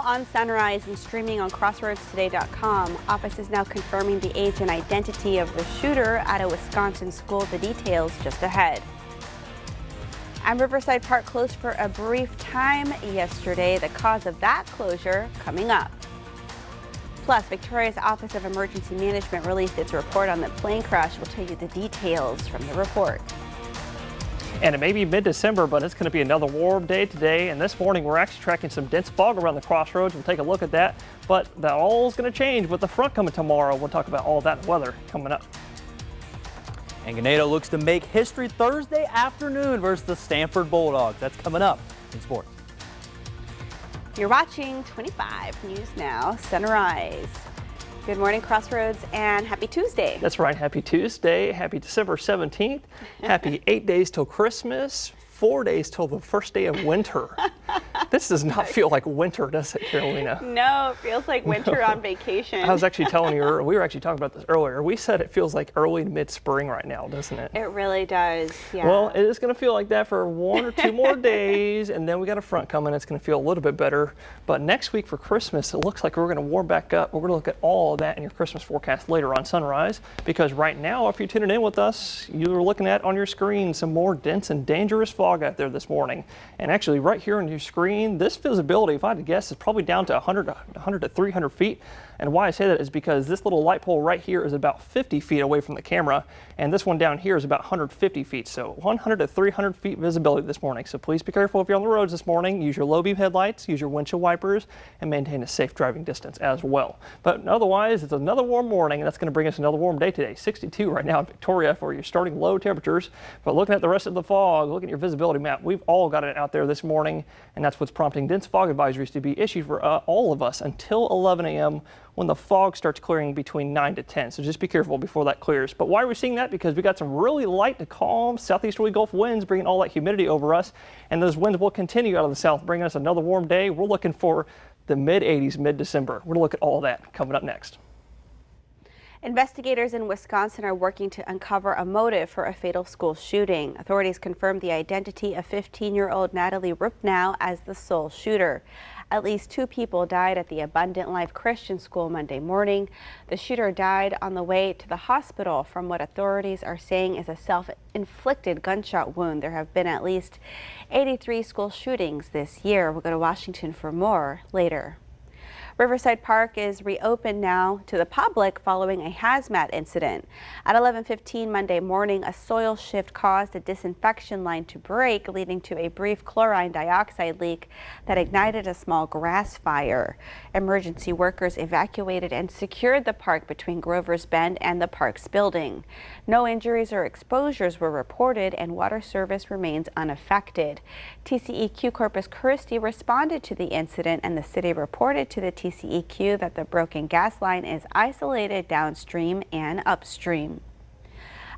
On Sunrise and streaming on crossroadstoday.com, office is now confirming the age and identity of the shooter at a Wisconsin school. The details just ahead. And Riverside Park closed for a brief time yesterday. The cause of that closure coming up. Plus, Victoria's Office of Emergency Management released its report on the plane crash. We'll tell you the details from the report. And it may be mid-December, but it's going to be another warm day today. And this morning, we're actually tracking some dense fog around the crossroads. We'll take a look at that. But that all is going to change with the front coming tomorrow. We'll talk about all that weather coming up. And Ganado looks to make history Thursday afternoon versus the Stanford Bulldogs. That's coming up in sports. You're watching 25 News Now, Sunrise. Good morning, Crossroads, and happy Tuesday. That's right. Happy Tuesday. Happy December 17th. Happy 8 days till Christmas. 4 days till the first day of winter. This does not feel like winter, does it, Carolina? No, it feels like winter on vacation. I was actually telling you, we were actually talking about this earlier. We said it feels like early to mid-spring right now, doesn't it? It really does, yeah. Well, it is going to feel like that for 1 or 2 more days, and then we got a front coming. It's going to feel a little bit better. But next week for Christmas, it looks like we're going to warm back up. We're going to look at all of that in your Christmas forecast later on Sunrise, because right now, if you're tuning in with us, you're looking at on your screen some more dense and dangerous fog out there this morning. And actually right here on your screen, this visibility, if I had to guess, is probably down to 100 to 300 feet. And why I say that is because this little light pole right here is about 50 feet away from the camera, and this one down here is about 150 feet. So 100 to 300 feet visibility this morning. So please be careful if you're on the roads this morning. Use your low beam headlights, use your windshield wipers, and maintain a safe driving distance as well. But otherwise, it's another warm morning, and that's going to bring us another warm day today. 62 right now in Victoria for your starting low temperatures. But looking at the rest of the fog, looking at your visibility map, we've all got it out there this morning, and that's what's prompting dense fog advisories to be issued for all of us until 11 a.m. when the fog starts clearing between 9 to 10. So just be careful before that clears. But why are we seeing that? Because we got some really light to calm southeasterly Gulf winds bringing all that humidity over us. And those winds will continue out of the south, bringing us another warm day. We're looking for the mid-80s, mid-December. We're going to look at all that coming up next. Investigators in Wisconsin are working to uncover a motive for a fatal school shooting. Authorities confirmed the identity of 15-year-old Natalie Rupnow as the sole shooter. At least 2 people died at the Abundant Life Christian School Monday morning. The shooter died on the way to the hospital from what authorities are saying is a self-inflicted gunshot wound. There have been at least 83 school shootings this year. We'll go to Washington for more later. Riverside Park is reopened now to the public following a hazmat incident. At 11:15 Monday morning, a soil shift caused a disinfection line to break, leading to a brief chlorine dioxide leak that ignited a small grass fire. Emergency workers evacuated and secured the park between Grover's Bend and the park's building. No injuries or exposures were reported, and water service remains unaffected. TCEQ Corpus Christi responded to the incident, and the city reported to the TCEQ that the broken gas line is isolated downstream and upstream.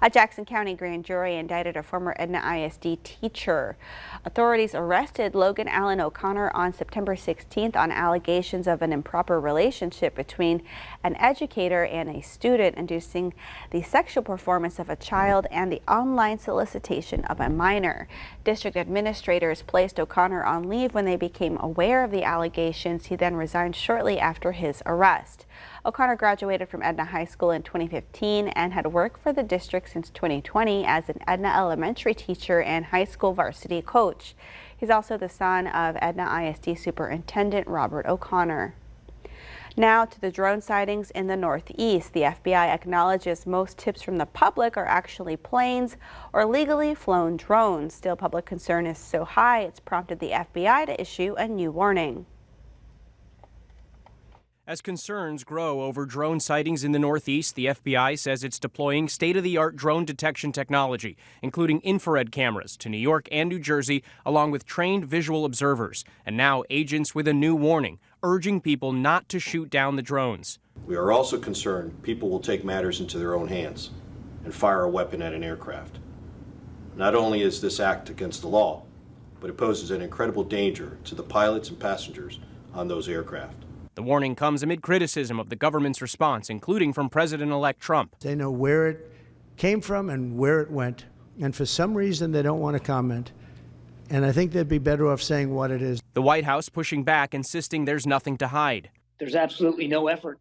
A Jackson County grand jury indicted a former Edna ISD teacher. Authorities arrested Logan Allen O'Connor on September 16th on allegations of an improper relationship between an educator and a student, inducing the sexual performance of a child and the online solicitation of a minor. District administrators placed O'Connor on leave when they became aware of the allegations. He then resigned shortly after his arrest. O'Connor graduated from Edna High School in 2015 and had worked for the district since 2020 as an Edna elementary teacher and high school varsity coach. He's also the son of Edna ISD Superintendent Robert O'Connor. Now to the drone sightings in the Northeast. The FBI acknowledges most tips from the public are actually planes or legally flown drones. Still, public concern is so high it's prompted the FBI to issue a new warning. As concerns grow over drone sightings in the Northeast, the FBI says it's deploying state-of-the-art drone detection technology, including infrared cameras, to New York and New Jersey, along with trained visual observers. And now agents with a new warning, urging people not to shoot down the drones. We are also concerned people will take matters into their own hands and fire a weapon at an aircraft. Not only is this act against the law, but it poses an incredible danger to the pilots and passengers on those aircraft. The warning comes amid criticism of the government's response, including from President-elect Trump. They know where it came from and where it went, and for some reason they don't want to comment. And I think they'd be better off saying what it is. The White House pushing back, insisting there's nothing to hide. There's absolutely no effort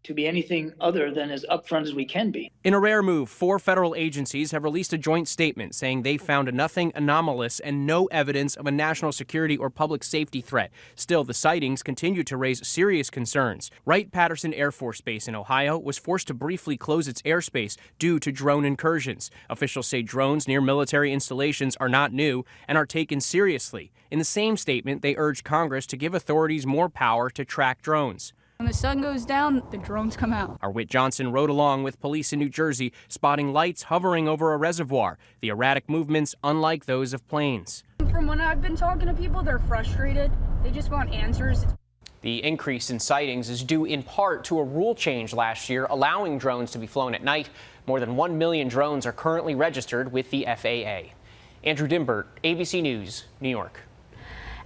to be anything other than as upfront as we can be. In a rare move, 4 federal agencies have released a joint statement saying they found nothing anomalous and no evidence of a national security or public safety threat. Still, the sightings continue to raise serious concerns. Wright-Patterson Air Force Base in Ohio was forced to briefly close its airspace due to drone incursions. Officials say drones near military installations are not new and are taken seriously. In the same statement, they urged Congress to give authorities more power to track drones. When the sun goes down, the drones come out. Our Whit Johnson rode along with police in New Jersey, spotting lights hovering over a reservoir. The erratic movements unlike those of planes. From when I've been talking to people, they're frustrated. They just want answers. The increase in sightings is due in part to a rule change last year allowing drones to be flown at night. More than 1 million drones are currently registered with the FAA. Andrew Dimbert, ABC News, New York.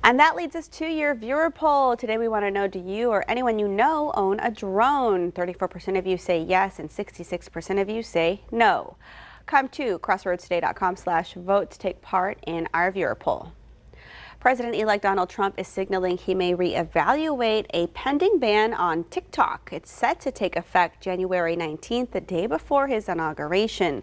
And that leads us to your viewer poll. Today we want to know, do you or anyone you know own a drone? 34% of you say yes and 66% of you say no. Come to crossroadstoday.com/vote to take part in our viewer poll. President-elect Donald Trump is signaling he may reevaluate a pending ban on TikTok. It's set to take effect January 19th, the day before his inauguration.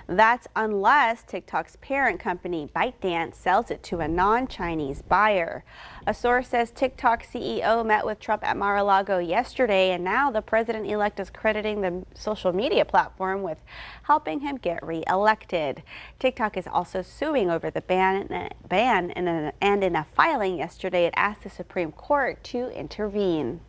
That's unless TikTok's parent company, ByteDance, sells it to a non-Chinese buyer. A source says TikTok CEO met with Trump at Mar-a-Lago yesterday, and now the president-elect is crediting the social media platform with helping him get re-elected. TikTok is also suing over the ban and in a filing yesterday, it asked the Supreme Court to intervene.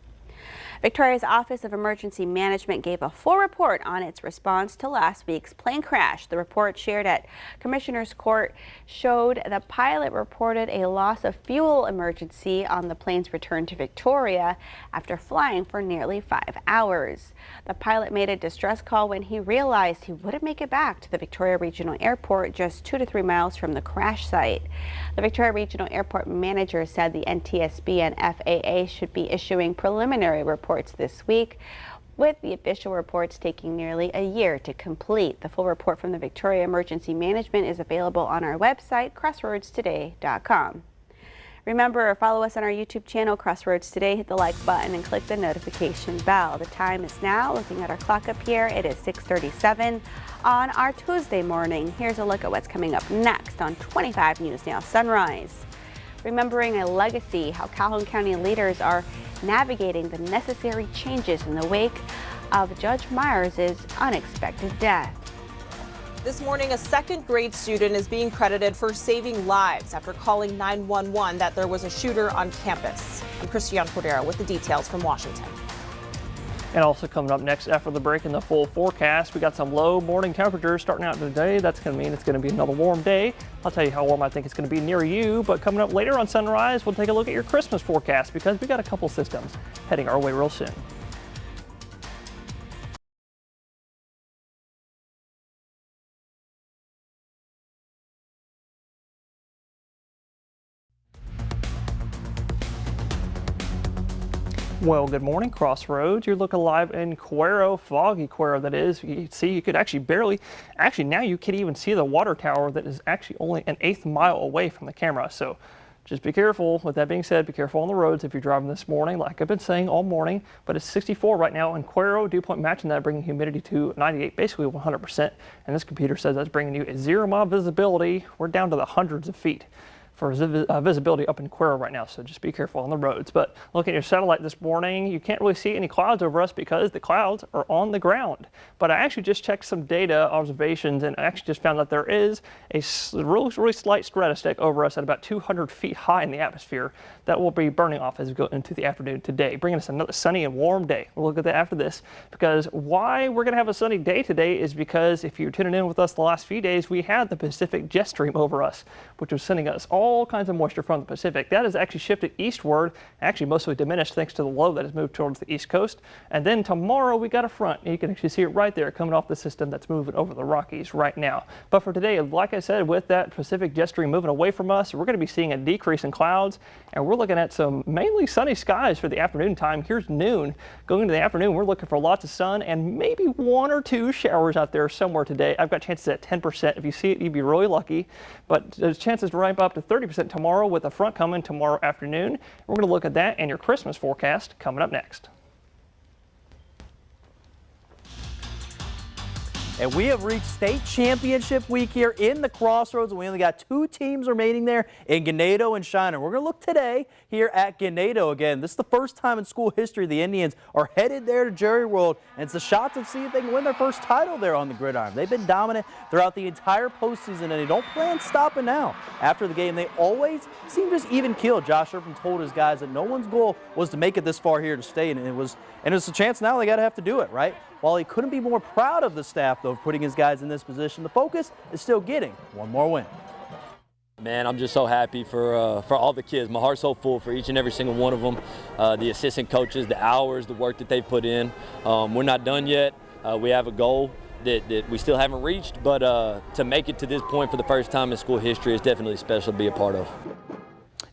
Victoria's Office of Emergency Management gave a full report on its response to last week's plane crash. The report shared at Commissioner's Court showed the pilot reported a loss of fuel emergency on the plane's return to Victoria after flying for nearly 5 hours. The pilot made a distress call when he realized he wouldn't make it back to the Victoria Regional Airport, just 2 to 3 miles from the crash site. The Victoria Regional Airport manager said the NTSB and FAA should be issuing preliminary reports this week, with the official reports taking nearly a year to complete. The full report from the Victoria Emergency Management is available on our website, crossroadstoday.com. Remember, follow us on our YouTube channel, Crossroads Today. Hit the like button and click the notification bell. The time is now, looking at our clock up here, it is 6:37 on our Tuesday morning. Here's a look at what's coming up next on 25 News Now Sunrise. Remembering a legacy, how Calhoun County leaders are navigating the necessary changes in the wake of Judge Myers' unexpected death. This morning, a second grade student is being credited for saving lives after calling 911 that there was a shooter on campus. I'm Christiane Cordero with the details from Washington. And also coming up next after the break in the full forecast, we got some low morning temperatures starting out today. That's going to mean it's going to be another warm day. I'll tell you how warm I think it's going to be near you. But coming up later on Sunrise, we'll take a look at your Christmas forecast because we got a couple systems heading our way real soon. Well, good morning, Crossroads. You're looking live in Cuero, foggy Cuero that is. You see, you could actually now you can even see the water tower that is actually only an 1/8 mile away from the camera. So just be careful. With that being said, be careful on the roads if you're driving this morning, like I've been saying all morning. But it's 64 right now in Cuero, dew point matching that, bringing humidity to 98, basically 100%. And this computer says that's bringing you a 0-mile visibility. We're down to the hundreds of feet for visibility up in Cuero right now, so just be careful on the roads. But looking at your satellite this morning, you can't really see any clouds over us because the clouds are on the ground. But I actually just checked some data observations and I actually just found that there is a really slight stratostic over us at about 200 feet high in the atmosphere that will be burning off as we go into the afternoon today, bringing us another sunny and warm day. We'll look at that after this, because why we're going to have a sunny day today is because if you're tuning in with us the last few days, we had the Pacific jet stream over us, which was sending us all kinds of moisture from the Pacific. That has actually shifted eastward, actually mostly diminished thanks to the low that has moved towards the east coast. And then tomorrow we got a front, and you can actually see it right there coming off the system that's moving over the Rockies right now. But for today, like I said, with that Pacific jet stream moving away from us, we're going to be seeing a decrease in clouds, and we're looking at some mainly sunny skies for the afternoon time. Here's noon. Going into the afternoon, we're looking for lots of sun and maybe 1 or 2 showers out there somewhere today. I've got chances at 10%. If you see it, you'd be really lucky, but those chances ramp up to 30% tomorrow with a front coming tomorrow afternoon. We're going to look at that and your Christmas forecast coming up next. And we have reached state championship week here in the Crossroads, and we only got 2 teams remaining there in Ganado and Shiner. We're going to look today here at Ganado again. This is the first time in school history the Indians are headed there to Jerry World, and it's a shot to see if they can win their first title there on the gridiron. They've been dominant throughout the entire postseason, and they don't plan stopping now. After the game, they always seem just even keeled. Josh Irvin told his guys that no one's goal was to make it this far here to stay, and it's a chance now they got to have to do it, right? While he couldn't be more proud of the staff, though, of putting his guys in this position, the focus is still getting one more win. Man, I'm just so happy for all the kids. My heart's so full for each and every single one of them. The assistant coaches, the hours, the work that they've put in. We're not done yet. We have a goal that we still haven't reached, but to make it to this point for the first time in school history is definitely special to be a part of.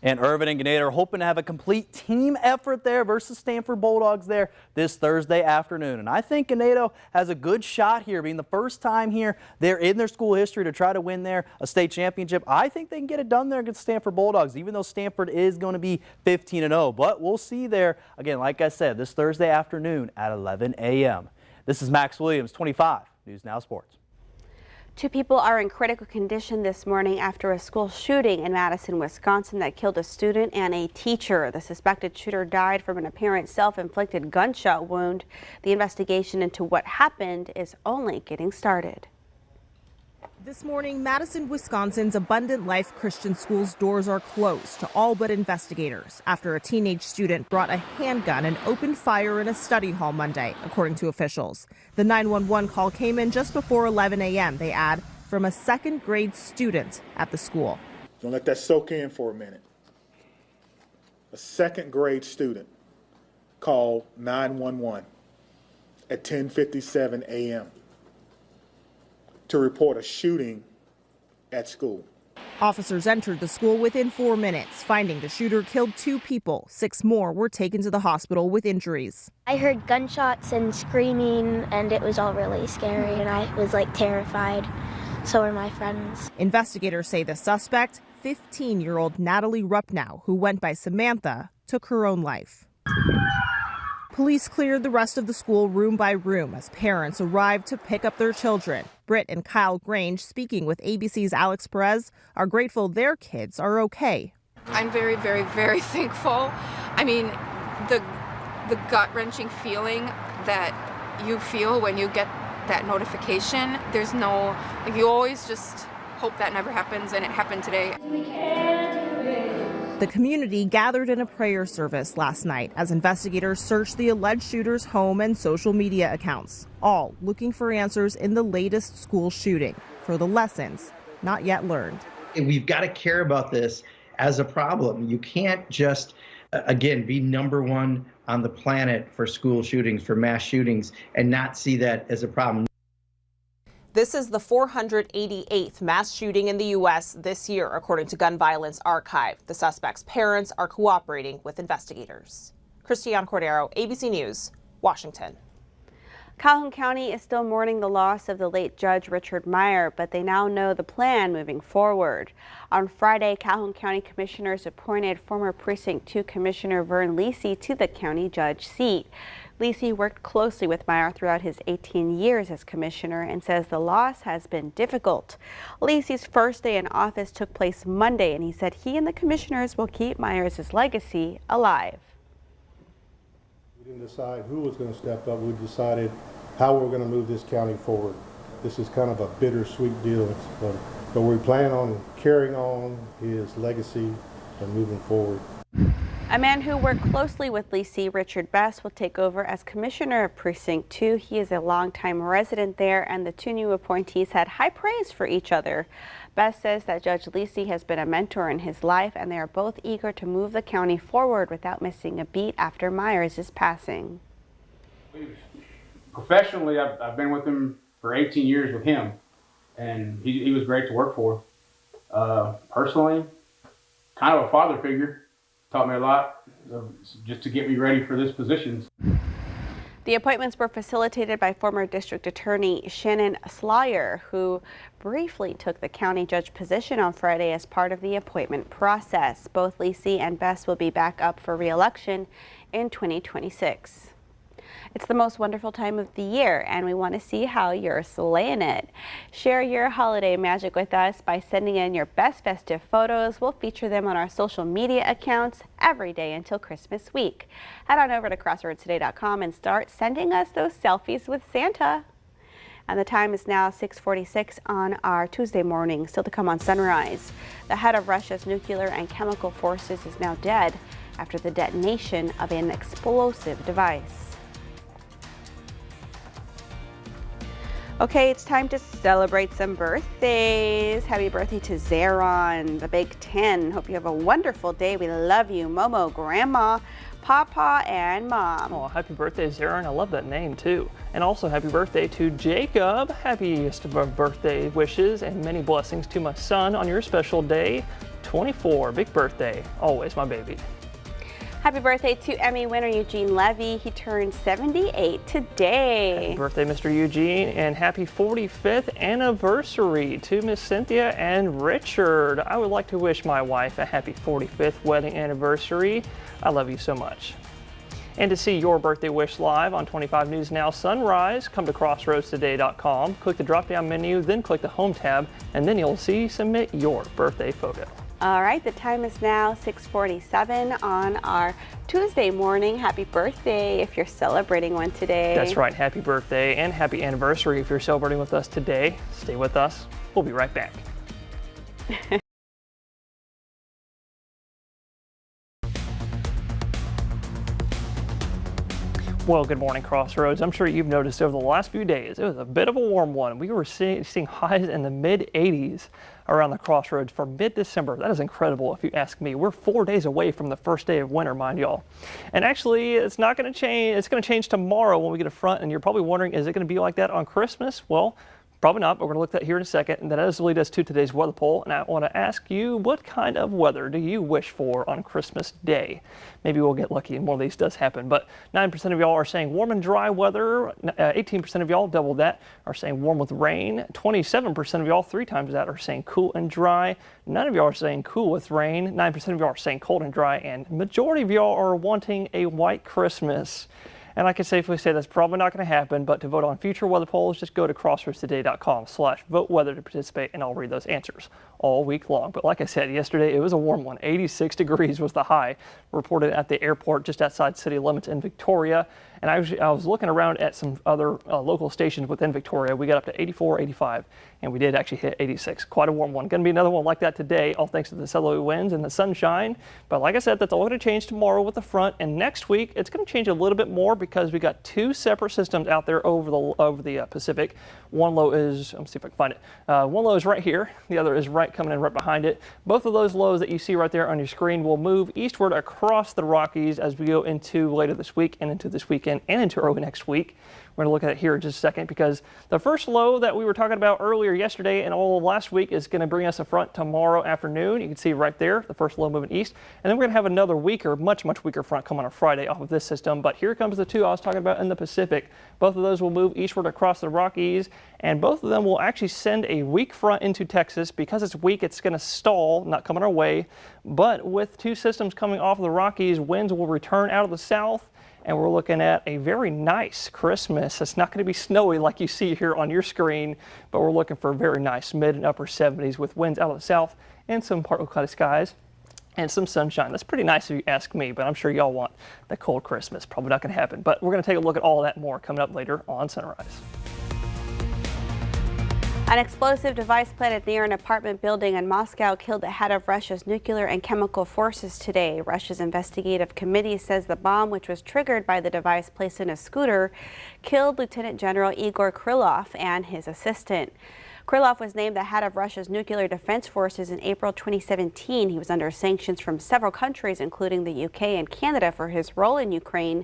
And Irvin and Ganado are hoping to have a complete team effort there versus Stanford Bulldogs there this Thursday afternoon. And I think Ganado has a good shot here, being the first time here they're in their school history to try to win there a state championship. I think they can get it done there against Stanford Bulldogs, even though Stanford is going to be 15-0. But we'll see there, again, like I said, this Thursday afternoon at 11 a.m. This is Max Williams, 25 News Now Sports. 2 people are in critical condition this morning after a school shooting in Madison, Wisconsin that killed a student and a teacher. The suspected shooter died from an apparent self-inflicted gunshot wound. The investigation into what happened is only getting started. This morning, Madison, Wisconsin's Abundant Life Christian School's doors are closed to all but investigators after a teenage student brought a handgun and opened fire in a study hall Monday, according to officials. The 911 call came in just before 11 a.m., they add, from a second grade student at the school. Don't let that soak in for a minute. A second grade student called 911 at 10:57 a.m. to report a shooting at school. Officers entered the school within 4 minutes, finding the shooter killed 2 people. 6 more were taken to the hospital with injuries. I heard gunshots and screaming, and it was all really scary, and I was terrified. So were my friends. Investigators say the suspect, 15-year-old Natalie Rupnow, who went by Samantha, took her own life. Police cleared the rest of the school room by room as parents arrived to pick up their children. Britt and Kyle Grange, speaking with ABC's Alex Perez, are grateful their kids are okay. I'm very, very, very thankful. I mean, the gut-wrenching feeling that you feel when you get that notification, there's no, you always just hope that never happens, and it happened today. The community gathered in a prayer service last night as investigators searched the alleged shooter's home and social media accounts, all looking for answers in the latest school shooting for the lessons not yet learned. We've got to care about this as a problem. You can't just, again, be #1 on the planet for school shootings, for mass shootings, and not see that as a problem. This is the 488th mass shooting in the U.S. this year, according to Gun Violence Archive. The suspect's parents are cooperating with investigators. Christiane Cordero, ABC News, Washington. Calhoun County is still mourning the loss of the late Judge Richard Meyer, but they now know the plan moving forward. On Friday, Calhoun County Commissioners appointed former Precinct 2 Commissioner Vern Lisi to the county judge seat. Lisi worked closely with Meyer throughout his 18 years as commissioner and says the loss has been difficult. Lisi's first day in office took place Monday, and he said he and the commissioners will keep Meyer's legacy alive. We didn't decide who was going to step up. We decided how we're going to move this county forward. This is kind of a bittersweet deal, but we plan on carrying on his legacy and moving forward. A man who worked closely with Lisi, Richard Best, will take over as commissioner of Precinct 2. He is a longtime resident there, and the 2 new appointees had high praise for each other. Best says that Judge Lisi has been a mentor in his life, and they are both eager to move the county forward without missing a beat after Myers' passing. Professionally, I've been with him for 18 years with him, and he was great to work for. Personally, kind of a father figure. Taught me a lot just to get me ready for this position. The appointments were facilitated by former District Attorney Shannon Slyer, who briefly took the county judge position on Friday as part of the appointment process. Both Lisi and Bess will be back up for re-election in 2026. It's the most wonderful time of the year, and we want to see how you're slaying it. Share your holiday magic with us by sending in your best festive photos. We'll feature them on our social media accounts every day until Christmas week. Head on over to crossroadstoday.com and start sending us those selfies with Santa. And the time is now 6:46 on our Tuesday morning. Still to come on Sunrise. The head of Russia's nuclear and chemical forces is now dead after the detonation of an explosive device. Okay, it's time to celebrate some birthdays. Happy birthday to Zeron, the Big Ten. Hope you have a wonderful day. We love you, Momo, Grandma, Papa, and Mom. Oh, happy birthday, Zeron. I love that name, too. And also happy birthday to Jacob. Happiest of birthday wishes and many blessings to my son on your special day, 24. Big birthday. Always my baby. Happy birthday to Emmy winner Eugene Levy. He turned 78 today. Happy birthday, Mr. Eugene, and happy 45th anniversary to Miss Cynthia and Richard. I would like to wish my wife a happy 45th wedding anniversary. I love you so much. And to see your birthday wish live on 25 News Now Sunrise, come to crossroadstoday.com, click the drop-down menu, then click the Home tab, and then you'll see Submit Your Birthday Photo. All right, the time is now 6:47 on our Tuesday morning. Happy birthday if you're celebrating one today. That's right, happy birthday and happy anniversary if you're celebrating with us today. Stay with us. We'll be right back. Well, good morning, Crossroads. I'm sure you've noticed over the last few days, it was a bit of a warm one. We were seeing highs in the mid-80s around the Crossroads for mid-December. That is incredible if you ask me. We're 4 days away from the first day of winter, mind y'all. And actually, it's not going to change. It's going to change tomorrow when we get a front, and you're probably wondering, is it going to be like that on Christmas? Well, probably not, but we're going to look at that here in a second. And that does lead us to today's weather poll. And I want to ask you, what kind of weather do you wish for on Christmas Day? Maybe we'll get lucky and one of these does happen. But 9% of y'all are saying warm and dry weather. 18% of y'all, double that, are saying warm with rain. 27% of y'all, 3 times that, are saying cool and dry. None of y'all are saying cool with rain. 9% of y'all are saying cold and dry. And majority of y'all are wanting a white Christmas. And I can safely say that's probably not going to happen, but to vote on future weather polls, just go to crossroadstoday.com/vote-weather to participate, and I'll read those answers all week long. But like I said, yesterday it was a warm one. 86 degrees was the high reported at the airport just outside city limits in Victoria. And I was looking around at some other local stations within Victoria. We got up to 84, 85, and we did actually hit 86. Quite a warm one. Going to be another one like that today, all thanks to the southerly winds and the sunshine. But like I said, that's all going to change tomorrow with the front. And next week, it's going to change a little bit more because we got 2 separate systems out there over the Pacific. One low is, let me see if I can find it. One low is right here. The other is coming in right behind it. Both of those lows that you see right there on your screen will move eastward across the Rockies as we go into later this week and into this weekend and into early next week. We're going to look at it here in just a second because the first low that we were talking about earlier yesterday and all of last week is going to bring us a front tomorrow afternoon. You can see right there, the first low moving east. And then we're going to have another weaker, much weaker front coming on Friday off of this system. But here comes the 2 I was talking about in the Pacific. Both of those will move eastward across the Rockies, and both of them will actually send a weak front into Texas. Because it's weak, it's going to stall, not coming our way. But with 2 systems coming off of the Rockies, winds will return out of the south. And we're looking at a very nice Christmas. It's not going to be snowy like you see here on your screen, but we're looking for a very nice mid and upper 70s with winds out of the south and some partly cloudy skies and some sunshine. That's pretty nice if you ask me, but I'm sure y'all want the cold Christmas. Probably not going to happen, but we're going to take a look at all that more coming up later on Sunrise. An explosive device planted near an apartment building in Moscow killed the head of Russia's nuclear and chemical forces today. Russia's investigative committee says the bomb, which was triggered by the device placed in a scooter, killed Lieutenant General Igor Krylov and his assistant. Krylov was named the head of Russia's nuclear defense forces in April 2017. He was under sanctions from several countries, including the UK and Canada, for his role in Ukraine.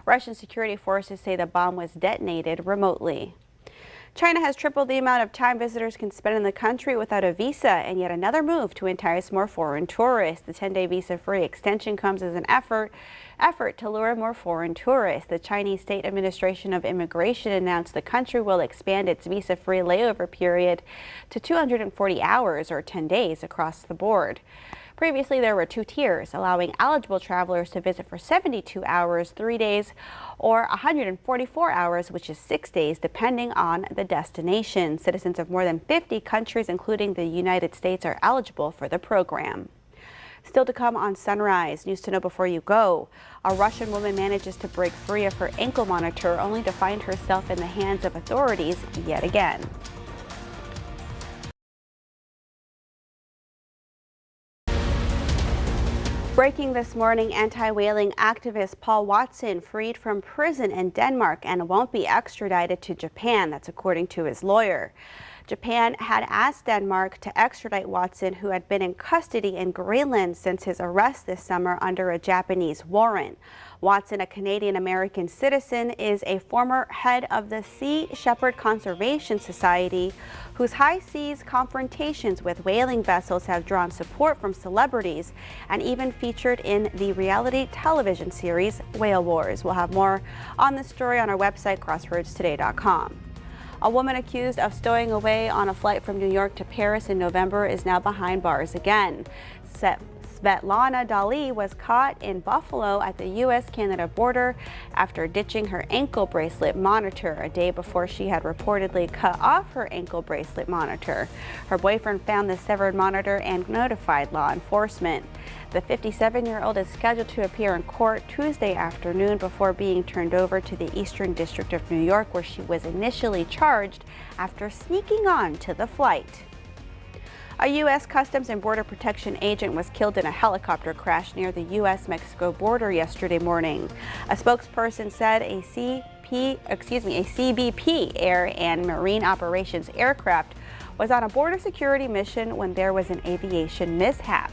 Russian security forces say the bomb was detonated remotely. China has tripled the amount of time visitors can spend in the country without a visa, and yet another move to entice more foreign tourists. The 10-day visa-free extension comes as an effort to lure more foreign tourists. The Chinese State Administration of Immigration announced the country will expand its visa-free layover period to 240 hours or 10 days across the board. Previously, there were 2 tiers, allowing eligible travelers to visit for 72 hours, 3 days, or 144 hours, which is 6 days, depending on the destination. Citizens of more than 50 countries, including the United States, are eligible for the program. Still to come on Sunrise. News to know before you go. A Russian woman manages to break free of her ankle monitor, only to find herself in the hands of authorities yet again. Breaking this morning, anti-whaling activist Paul Watson freed from prison in Denmark and won't be extradited to Japan. That's according to his lawyer. Japan had asked Denmark to extradite Watson, who had been in custody in Greenland since his arrest this summer under a Japanese warrant. Watson, a Canadian-American citizen, is a former head of the Sea Shepherd Conservation Society, whose high seas confrontations with whaling vessels have drawn support from celebrities and even featured in the reality television series Whale Wars. We'll have more on this story on our website, crossroadstoday.com. A woman accused of stowing away on a flight from New York to Paris in November is now behind bars again. Svetlana Dali was caught in Buffalo at the U.S.-Canada border after ditching her ankle bracelet monitor a day before she had reportedly cut off her ankle bracelet monitor. Her boyfriend found the severed monitor and notified law enforcement. The 57-year-old is scheduled to appear in court Tuesday afternoon before being turned over to the Eastern District of New York, where she was initially charged after sneaking on to the flight. A U.S. Customs and Border Protection agent was killed in a helicopter crash near the U.S.-Mexico border yesterday morning. A spokesperson said a CBP Air and Marine Operations aircraft was on a border security mission when there was an aviation mishap.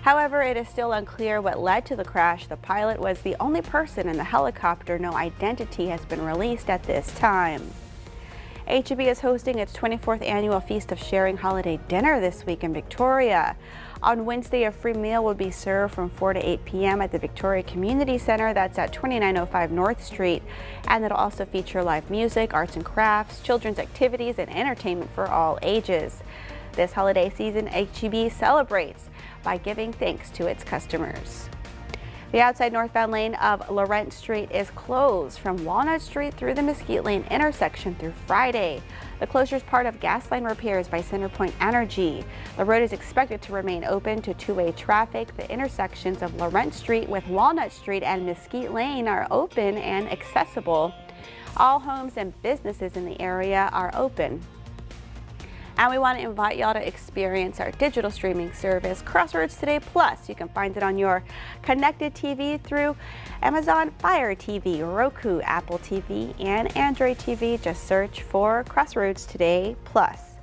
However, it is still unclear what led to the crash. The pilot was the only person in the helicopter. No identity has been released at this time. H-E-B is hosting its 24th annual Feast of Sharing holiday dinner this week in Victoria. On Wednesday, a free meal will be served from 4 to 8 p.m. at the Victoria Community Center. That's at 2905 North Street. And it'll also feature live music, arts and crafts, children's activities, and entertainment for all ages. This holiday season, H-E-B celebrates by giving thanks to its customers. The outside northbound lane of Laurent Street is closed from Walnut Street through the Mesquite Lane intersection through Friday. The closure is part of gas line repairs by CenterPoint Energy. The road is expected to remain open to two-way traffic. The intersections of Laurent Street with Walnut Street and Mesquite Lane are open and accessible. All homes and businesses in the area are open. And we want to invite y'all to experience our digital streaming service, Crossroads Today Plus. You can find it on your connected TV through Amazon Fire TV, Roku, Apple TV, and Android TV. Just search for Crossroads Today Plus.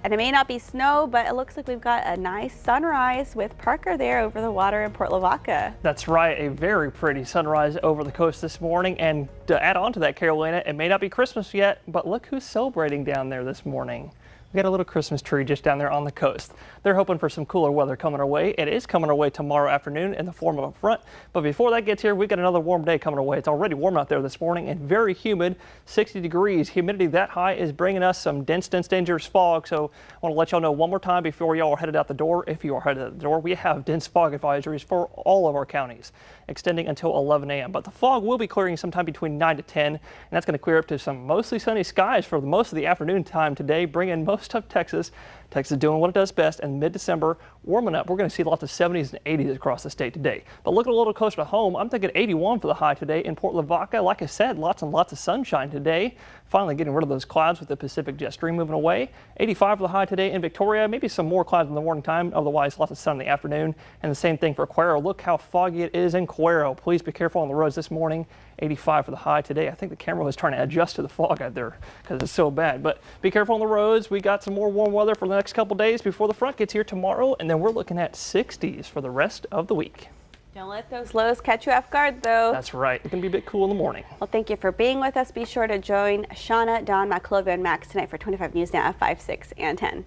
And it may not be snow, but it looks like we've got a nice sunrise with Parker there over the water in Port Lavaca. That's right, a very pretty sunrise over the coast this morning. And to add on to that, Carolina, it may not be Christmas yet, but look who's celebrating down there this morning. We got a little Christmas tree just down there on the coast. They're hoping for some cooler weather coming our way. It is coming our way tomorrow afternoon in the form of a front. But before that gets here, we got another warm day coming our way. It's already warm out there this morning and very humid, 60 degrees. Humidity that high is bringing us some dense, dangerous fog. So I want to let y'all know one more time before y'all are headed out the door. If you are headed out the door, we have dense fog advisories for all of our counties, extending until 11 a.m. But the fog will be clearing sometime between 9 to 10, and that's going to clear up to some mostly sunny skies for most of the afternoon time today, bringing most of Texas. Texas is doing what it does best, and mid-December warming up. We're going to see lots of 70s and 80s across the state today. But looking a little closer to home, I'm thinking 81 for the high today in Port Lavaca. Like I said, lots and lots of sunshine today. Finally getting rid of those clouds with the Pacific jet stream moving away. 85 for the high today in Victoria. Maybe some more clouds in the morning time. Otherwise, lots of sun in the afternoon. And the same thing for Cuero. Look how foggy it is in Cuero. Please be careful on the roads this morning. 85 for the high today. I think the camera was trying to adjust to the fog out there because it's so bad. But be careful on the roads. We got some more warm weather for the next couple days before the front gets here tomorrow. And then we're looking at 60s for the rest of the week. Don't let those lows catch you off guard, though. That's right. It's going to be a bit cool in the morning. Well, thank you for being with us. Be sure to join Shauna, Don, Maclovia, and Max tonight for 25 News Now at 5, 6, and 10.